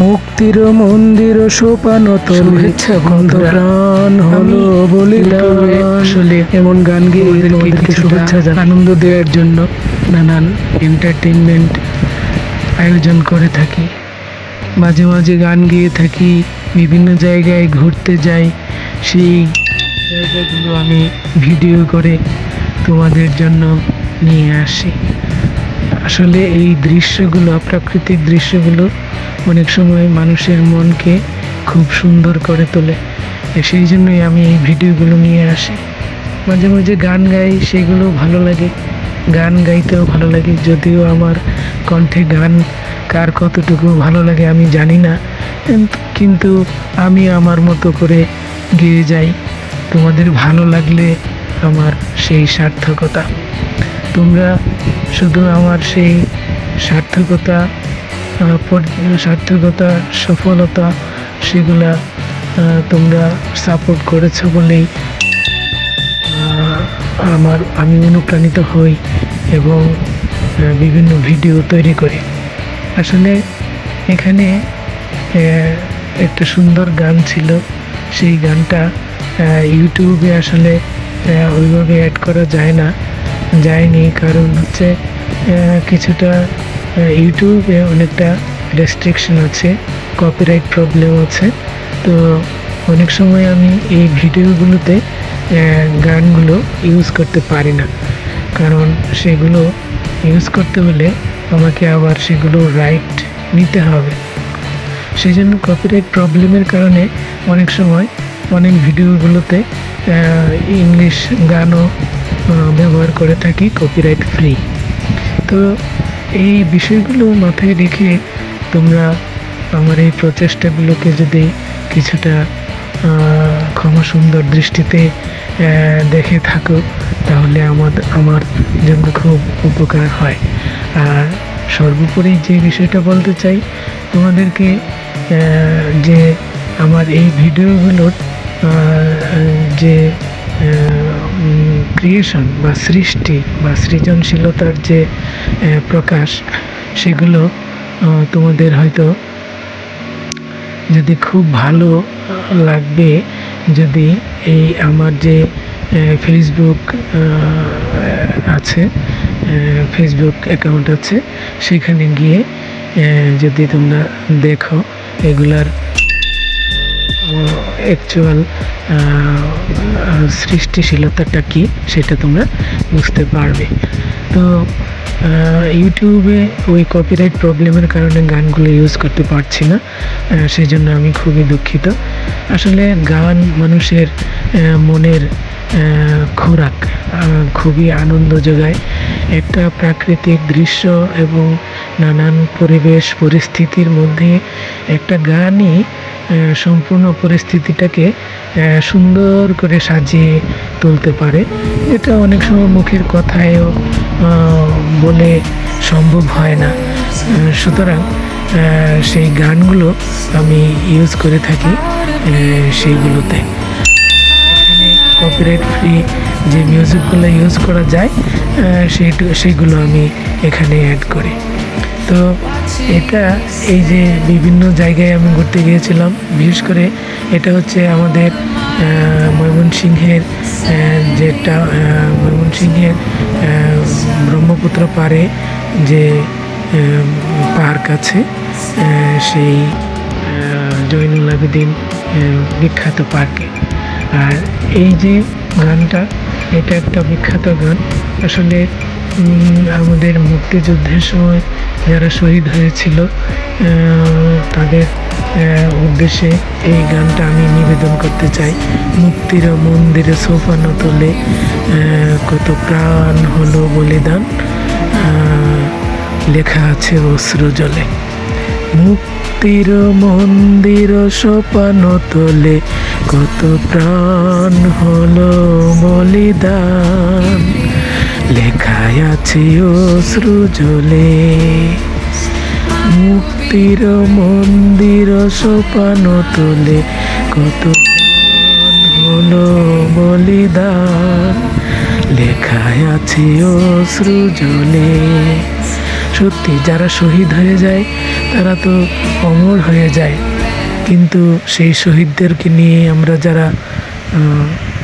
মুক্তির মন্দির সোপান তলে কত প্রাণ হলো বলিদান। আসলে এমন গান গেয়ে তোমাদেরকে শুভেচ্ছা জানাই, আনন্দ দেওয়ার জন্য নানান এন্টারটেইনমেন্ট আয়োজন করে থাকি। মাঝে মাঝে গান গেয়ে থাকি, বিভিন্ন জায়গায় ঘুরতে যাই, সেই জায়গাগুলো আমি ভিডিও করে তোমাদের জন্য নিয়ে আসি। আসলে এই দৃশ্যগুলো, প্রাকৃতিক দৃশ্যগুলো অনেক সময় মানুষের মনকে খুব সুন্দর করে তোলে। সেই জন্যই আমি এই ভিডিওগুলো নিয়ে আসি। মাঝে মাঝে গান গাই, সেগুলো ভালো লাগে, গান গাইতেও ভালো লাগে। যদিও আমার কণ্ঠে গান কার কতটুকু ভালো লাগে আমি জানি না, কিন্তু আমি আমার মতো করে গেয়ে যাই। তোমাদের ভালো লাগলে আমার সেই সার্থকতা। তোমরা শুধু আমার সেই সার্থকতা, সফলতা সেগুলা তোমরা সাপোর্ট করেছো বলেই আমি অনুপ্রাণিত হই এবং বিভিন্ন ভিডিও তৈরি করি। আসলে এখানে একটা সুন্দর গান ছিল, সেই গানটা ইউটিউবে আসলে ওইভাবে অ্যাড করা যায়নি, কারণ হচ্ছে কিছুটা ইউটিউবে অনেকটা রেস্ট্রিকশন আছে, কপিরাইট প্রবলেম আছে। তো অনেক সময় আমি এই ভিডিওগুলোতে গানগুলো ইউজ করতে পারি না, কারণ সেগুলো ইউজ করতে হলে আমাকে আবার সেগুলো রাইট নিতে হবে। সেই জন্য কপিরাইট প্রবলেমের কারণে অনেক সময় অনেক ভিডিওগুলোতে ইংলিশ গানও ব্যবহার করে থাকি, কপিরাইট ফ্রি। তো এই বিষয়গুলো মাথায় রেখে তোমরা আমার এই প্রচেষ্টাগুলোকে যদি কিছুটা ক্ষমা সুন্দর দৃষ্টিতে দেখে থাকো, তাহলে আমার জন্য খুব উপকার হয়। আর সর্বোপরি যে বিষয়টা বলতে চাই তোমাদেরকে, যে আমার এই ভিডিওগুলোর যে ক্রিয়েশন বা সৃষ্টি বা সৃজনশীলতার যে প্রকাশ, সেগুলো তোমাদের হয়তো যদি খুব ভালো লাগবে, যদি এই আমার যে ফেসবুক আছে, ফেসবুক অ্যাকাউন্ট আছে, সেখানে গিয়ে যদি তোমরা দেখো এগুলার অ্যাকচুয়াল সৃষ্টিশীলতাটা কি, সেটা তোমরা বুঝতে পারবে। তো ইউটিউবে ওই কপিরাইট প্রবলেমের কারণে গানগুলো ইউজ করতে পারছি না, সেই জন্য আমি খুবই দুঃখিত। আসলে গান মানুষের মনের খোরাক, খুবই আনন্দ যোগায়। একটা প্রাকৃতিক দৃশ্য এবং নানান পরিবেশ পরিস্থিতির মধ্যে একটা গানই সম্পূর্ণ পরিস্থিতিটাকে সুন্দর করে সাজিয়ে তুলতে পারে। এটা অনেক সময় মুখের কথায়ও বলে সম্ভব হয় না। সুতরাং সেই গানগুলো আমি ইউজ করে থাকি সেইগুলোতে। এখানে কপিরাইট ফ্রি যে মিউজিকগুলো ইউজ করা যায় সেইগুলো আমি এখানে অ্যাড করি। তো এটা এই যে বিভিন্ন জায়গায় আমি ঘুরতে গিয়েছিলাম, বিশেষ করে এটা হচ্ছে আমাদের ময়মনসিংহের ময়মনসিংহের ব্রহ্মপুত্র পাড়ে যে পার্ক আছে, সেই জয়নুল আবেদিন বিখ্যাত পার্কে। আর এই যে গানটা, এটা একটা বিখ্যাত গান। আসলে আমাদের মুক্তিযুদ্ধের সময় যারা শহীদ হয়েছিল তাদের উদ্দেশ্যে এই গানটা আমি নিবেদন করতে চাই। মুক্তির মন্দিরে সোপান তলে কত প্রাণ হলো বলিদান, লেখা আছে অশ্রু জলে। মুক্তির মন্দির সোপান তলে কত প্রাণ হলো বলিদান, লেখায় আছে অশ্রু জলে। মুক্তির মন্দির সোপান তলে কত প্রাণ হলো বলিদান, লেখায় আছে অশ্রু জলে। সত্যি যারা শহীদ হয়ে যায় তারা তো অমর হয়ে যায়, কিন্তু সেই শহীদদেরকে নিয়ে আমরা যারা